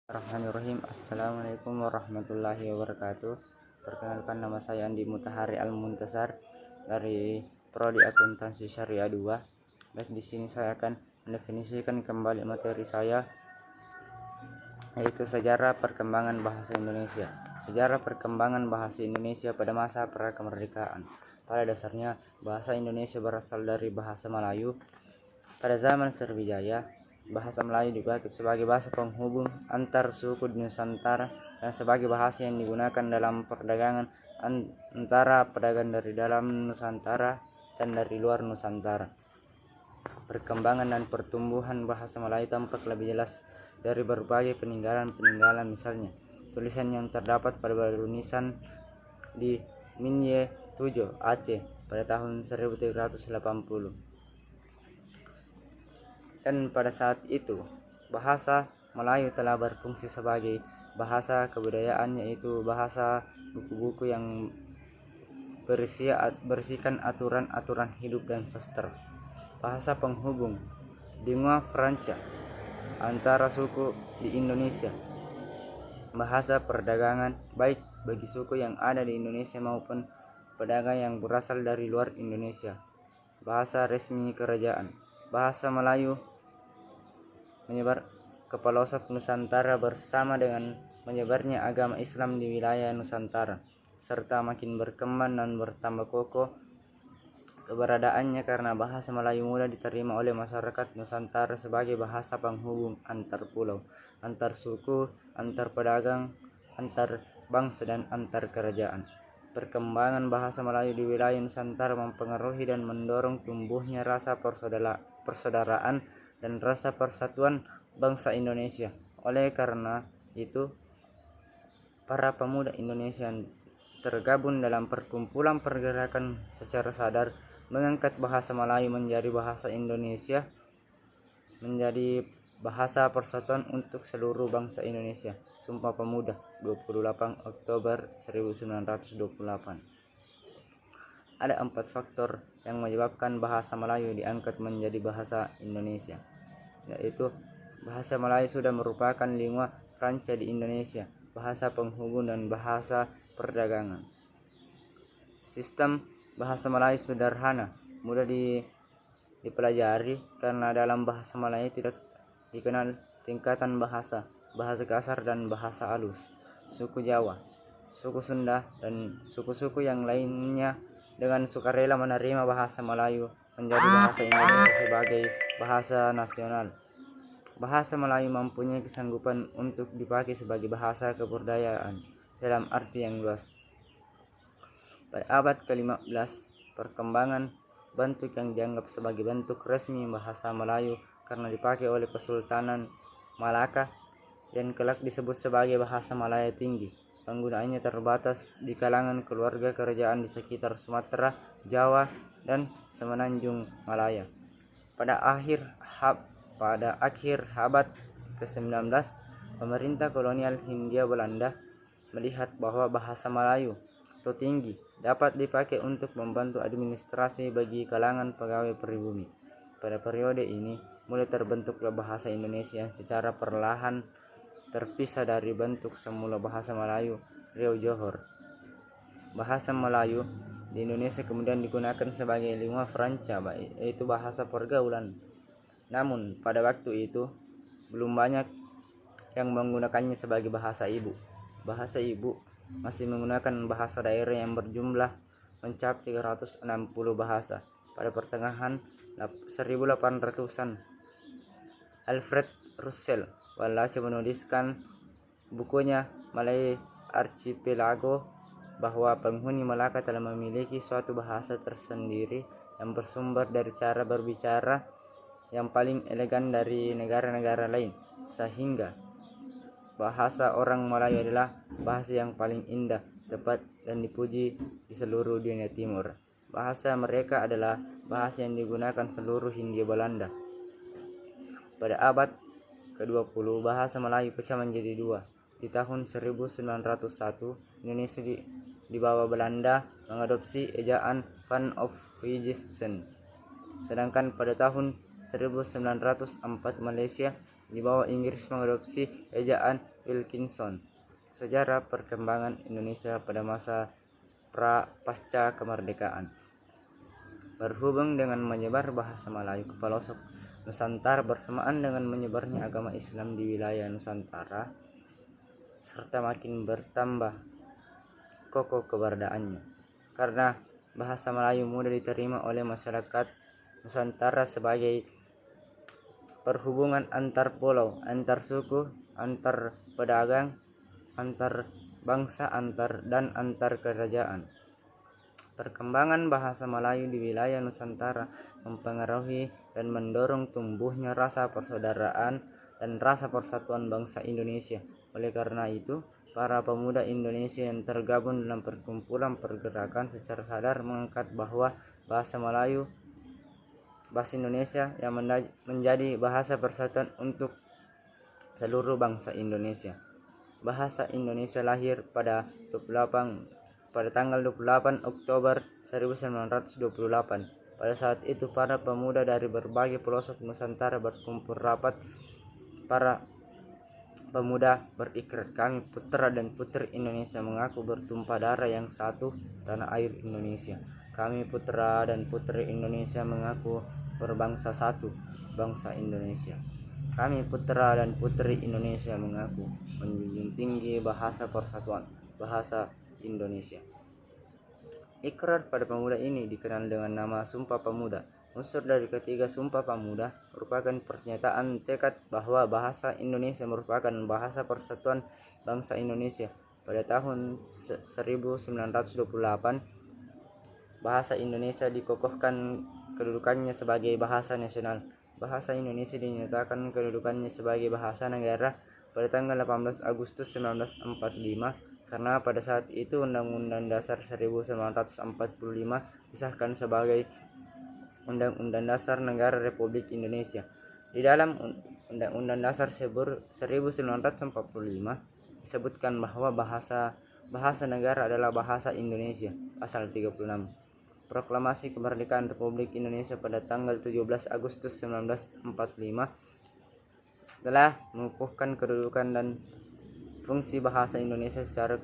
Bismillahirrahmanirrahim. Assalamualaikum warahmatullahi wabarakatuh. Perkenalkan, nama saya Andi Mutahari Al-Muntasar dari Prodi Akuntansi Syariah 2. Baik, di sini saya akan mendefinisikan kembali materi saya, yaitu sejarah perkembangan bahasa Indonesia. Sejarah perkembangan bahasa Indonesia pada masa prakemerdekaan. Pada dasarnya, bahasa Indonesia berasal dari bahasa Melayu. Pada zaman Sriwijaya, bahasa Melayu dipakai sebagai bahasa penghubung antar suku di Nusantara dan sebagai bahasa yang digunakan dalam perdagangan antara pedagang dari dalam Nusantara dan dari luar Nusantara. Perkembangan dan pertumbuhan bahasa Melayu tampak lebih jelas dari berbagai peninggalan, misalnya tulisan yang terdapat pada batu nisan di Minye Tujo, Aceh pada tahun 1380. Dan pada saat itu, bahasa Melayu telah berfungsi sebagai bahasa kebudayaan, yaitu bahasa buku-buku yang berisikan aturan-aturan hidup dan sastra. Bahasa penghubung, lingua franca, antara suku di Indonesia. Bahasa perdagangan, baik bagi suku yang ada di Indonesia maupun pedagang yang berasal dari luar Indonesia. Bahasa resmi kerajaan. Bahasa Melayu menyebar ke pelosok Nusantara bersama dengan menyebarnya agama Islam di wilayah Nusantara, serta makin berkembang dan bertambah kokoh keberadaannya karena bahasa Melayu mudah diterima oleh masyarakat Nusantara sebagai bahasa penghubung antar pulau, antar suku, antar pedagang, antar bangsa, dan antar kerajaan. Perkembangan bahasa Melayu di wilayah Nusantara mempengaruhi dan mendorong tumbuhnya rasa persaudaraan dan rasa persatuan bangsa Indonesia. Oleh karena itu, para pemuda Indonesia tergabung dalam perkumpulan pergerakan secara sadar mengangkat bahasa Melayu menjadi bahasa Indonesia, menjadi bahasa persatuan untuk seluruh bangsa Indonesia. Sumpah Pemuda 28 Oktober 1928. Ada 4 faktor yang menyebabkan bahasa Melayu diangkat menjadi bahasa Indonesia, yaitu bahasa Melayu sudah merupakan lingua franca di Indonesia, bahasa penghubung dan bahasa perdagangan. Sistem bahasa Melayu sederhana, mudah dipelajari karena dalam bahasa Melayu tidak dikenal tingkatan bahasa kasar dan bahasa halus. Suku Jawa, suku Sunda, dan suku-suku yang lainnya dengan sukarela menerima bahasa Melayu menjadi bahasa Indonesia sebagai bahasa nasional. Bahasa Melayu mempunyai kesanggupan untuk dipakai sebagai bahasa kebudayaan dalam arti yang luas. Pada abad ke-15, perkembangan bentuk yang dianggap sebagai bentuk resmi bahasa Melayu karena dipakai oleh Kesultanan Malaka dan kelak disebut sebagai bahasa Malaya Tinggi. Penggunaannya terbatas di kalangan keluarga kerajaan di sekitar Sumatera, Jawa, dan Semenanjung Malaya. Pada akhir abad ke-19, pemerintah kolonial Hindia Belanda melihat bahwa bahasa Melayu atau tinggi dapat dipakai untuk membantu administrasi bagi kalangan pegawai pribumi. Pada periode ini, mulai terbentuklah bahasa Indonesia yang secara perlahan terpisah dari bentuk semula bahasa Melayu Riau Johor. Bahasa Melayu di Indonesia kemudian digunakan sebagai lingua franca, yaitu bahasa pergaulan. Namun pada waktu itu belum banyak yang menggunakannya sebagai bahasa ibu. Bahasa ibu masih menggunakan bahasa daerah yang berjumlah mencapai 360 bahasa. Pada pertengahan 1800-an, Alfred Russel Wallace menuliskan bukunya Malay Archipelago bahwa penghuni Malaka telah memiliki suatu bahasa tersendiri yang bersumber dari cara berbicara yang paling elegan dari negara-negara lain, sehingga bahasa orang Melayu adalah bahasa yang paling indah, tepat, dan dipuji di seluruh dunia timur. Bahasa mereka adalah bahasa yang digunakan seluruh Hindia Belanda. Pada abad ke-20, bahasa Melayu pecah menjadi dua. Di tahun 1901, Indonesia di bawah Belanda mengadopsi ejaan Van of Wiegeisen. Sedangkan pada tahun 1904 Malaysia di bawah Inggris mengadopsi ejaan Wilkinson. Sejarah perkembangan Indonesia pada masa pasca kemerdekaan. Berhubung dengan menyebar bahasa Melayu ke pelosok Nusantara bersamaan dengan menyebarnya agama Islam di wilayah Nusantara, serta makin bertambah kokoh keberadaannya. Karena bahasa Melayu mudah diterima oleh masyarakat Nusantara sebagai perhubungan antar pulau, antar suku, antar pedagang, antar bangsa, antar kerajaan. Perkembangan bahasa Melayu di wilayah Nusantara mempengaruhi dan mendorong tumbuhnya rasa persaudaraan dan rasa persatuan bangsa Indonesia. Oleh karena itu, para pemuda Indonesia yang tergabung dalam perkumpulan pergerakan secara sadar mengangkat bahwa bahasa Melayu, bahasa Indonesia yang menjadi bahasa persatuan untuk seluruh bangsa Indonesia. Bahasa Indonesia lahir pada tanggal 28 Oktober 1928. Pada saat itu para pemuda dari berbagai pelosok Nusantara berkumpul rapat. Para pemuda berikrar, kami putra dan putri Indonesia mengaku bertumpah darah yang satu, tanah air Indonesia. Kami putra dan putri Indonesia mengaku berbangsa satu, bangsa Indonesia. Kami putra dan putri Indonesia mengaku menjunjung tinggi bahasa persatuan, bahasa Indonesia. Ikrar pada pemuda ini dikenal dengan nama Sumpah Pemuda. Unsur dari ketiga Sumpah Pemuda merupakan pernyataan tekad bahwa bahasa Indonesia merupakan bahasa persatuan bangsa Indonesia. Pada tahun 1928, bahasa Indonesia dikokohkan kedudukannya sebagai bahasa nasional. Bahasa Indonesia dinyatakan kedudukannya sebagai bahasa negara pada tanggal 18 Agustus 1945 karena pada saat itu Undang-Undang Dasar 1945 disahkan sebagai Undang-Undang Dasar Negara Republik Indonesia. Di dalam Undang-Undang Dasar 1945 disebutkan bahwa bahasa negara adalah bahasa Indonesia. Pasal 36. Proklamasi Kemerdekaan Republik Indonesia pada tanggal 17 Agustus 1945 telah mengukuhkan kedudukan dan fungsi bahasa Indonesia secara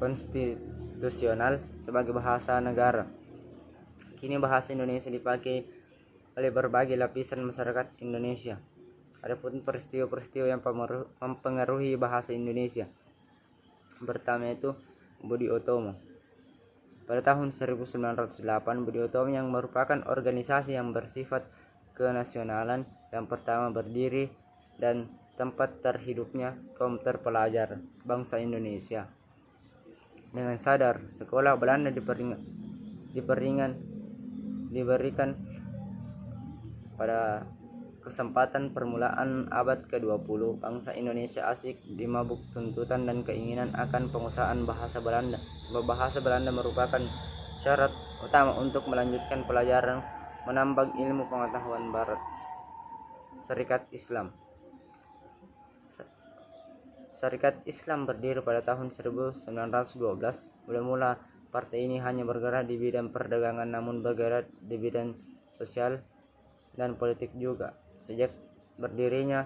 konstitusional sebagai bahasa negara. Kini bahasa Indonesia dipakai oleh berbagai lapisan masyarakat Indonesia. Adapun peristiwa-peristiwa yang mempengaruhi bahasa Indonesia. Pertama itu Budi Utomo. Pada tahun 1908, Budi Utomo yang merupakan organisasi yang bersifat kenasionalan yang pertama berdiri dan tempat terhidupnya kaum terpelajar bangsa Indonesia. Dengan sadar, sekolah Belanda diberikan pada kesempatan permulaan abad ke-20, bangsa Indonesia asik dimabuk tuntutan dan keinginan akan penguasaan bahasa Belanda, sebab bahasa Belanda merupakan syarat utama untuk melanjutkan pelajaran menambah ilmu pengetahuan barat. Serikat Islam berdiri pada tahun 1912. Mula-mula partai ini hanya bergerak di bidang perdagangan, namun bergerak di bidang sosial dan politik juga. Sejak berdirinya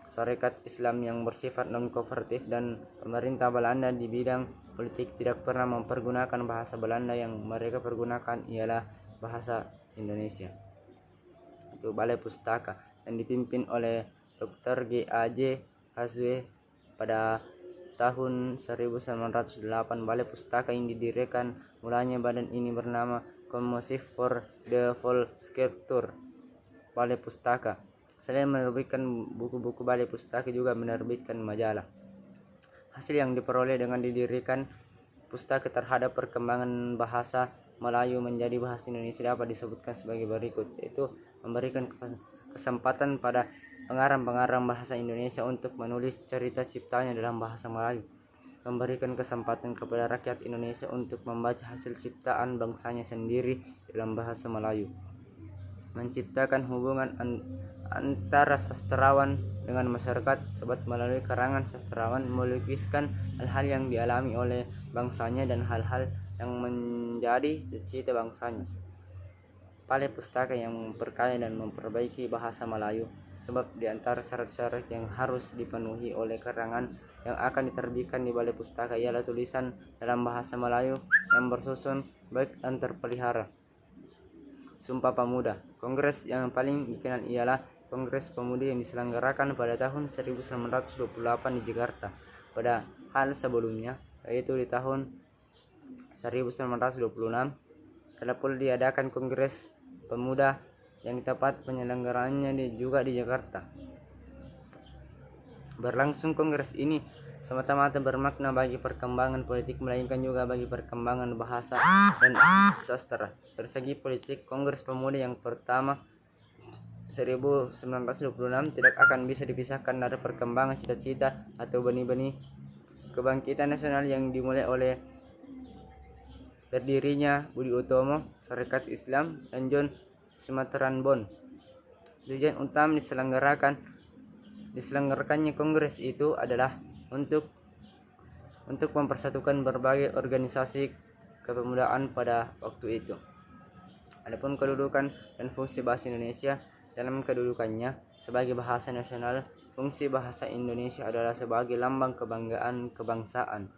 Serikat Islam yang bersifat non-kooperatif dan pemerintah Belanda di bidang politik tidak pernah mempergunakan bahasa Belanda, yang mereka pergunakan ialah bahasa Indonesia. Itu Balai Pustaka yang dipimpin oleh Dr. G.A.J. Hazwe pada tahun 1908. Balai Pustaka yang didirikan mulanya badan ini bernama Commission for the Volkskultur. Balai Pustaka selain menerbitkan buku-buku, Balai Pustaka juga menerbitkan majalah. Hasil yang diperoleh dengan didirikan pustaka terhadap perkembangan bahasa Melayu menjadi bahasa Indonesia dapat disebutkan sebagai berikut, yaitu memberikan kesempatan pada pengarang-pengarang bahasa Indonesia untuk menulis cerita ciptanya dalam bahasa Melayu, memberikan kesempatan kepada rakyat Indonesia untuk membaca hasil ciptaan bangsanya sendiri dalam bahasa Melayu, menciptakan hubungan antara sastrawan dengan masyarakat, sebab melalui karangan sastrawan melukiskan hal-hal yang dialami oleh bangsanya dan hal-hal yang menjadi cita-cita bangsanya. Balai Pustaka yang memperkaya dan memperbaiki bahasa Melayu sebab di antara syarat-syarat yang harus dipenuhi oleh karangan yang akan diterbitkan di Balai Pustaka ialah tulisan dalam bahasa Melayu yang bersusun baik dan terpelihara. Sumpah Pemuda. Kongres yang paling dikenal ialah Kongres Pemuda yang diselenggarakan pada tahun 1928 di Jakarta. Pada hal sebelumnya, yaitu di tahun 1926, telah pula diadakan Kongres Pemuda yang tepat penyelenggaraannya juga di Jakarta. Berlangsung kongres ini semata-mata bermakna bagi perkembangan politik, melainkan juga bagi perkembangan bahasa dan sastra. Dari segi politik, Kongres Pemuda yang pertama 1926 tidak akan bisa dipisahkan dari perkembangan cita-cita atau benih-benih kebangkitan nasional yang dimulai oleh berdirinya Budi Utomo, Sarekat Islam, dan John Sumatranbon. Tujuan utama diselenggarakannya kongres itu adalah untuk mempersatukan berbagai organisasi kepemudaan pada waktu itu. Adapun kedudukan dan fungsi bahasa Indonesia, dalam kedudukannya sebagai bahasa nasional, fungsi bahasa Indonesia adalah sebagai lambang kebanggaan kebangsaan,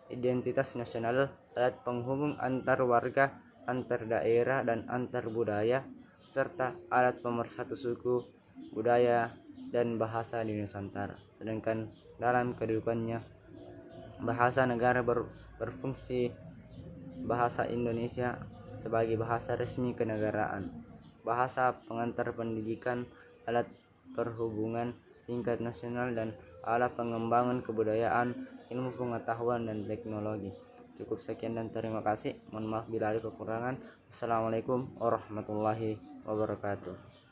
identitas nasional, alat penghubung antar warga, antar daerah dan antar budaya, serta alat pemersatu suku, budaya, dan bahasa di Nusantara. Sedangkan dalam kedudukannya bahasa negara berfungsi bahasa Indonesia sebagai bahasa resmi kenegaraan, bahasa pengantar pendidikan, alat perhubungan tingkat nasional, dan alat pengembangan kebudayaan, ilmu pengetahuan, dan teknologi. Cukup sekian dan terima kasih. Mohon maaf bila ada kekurangan. Assalamualaikum warahmatullahi wabarakatuh.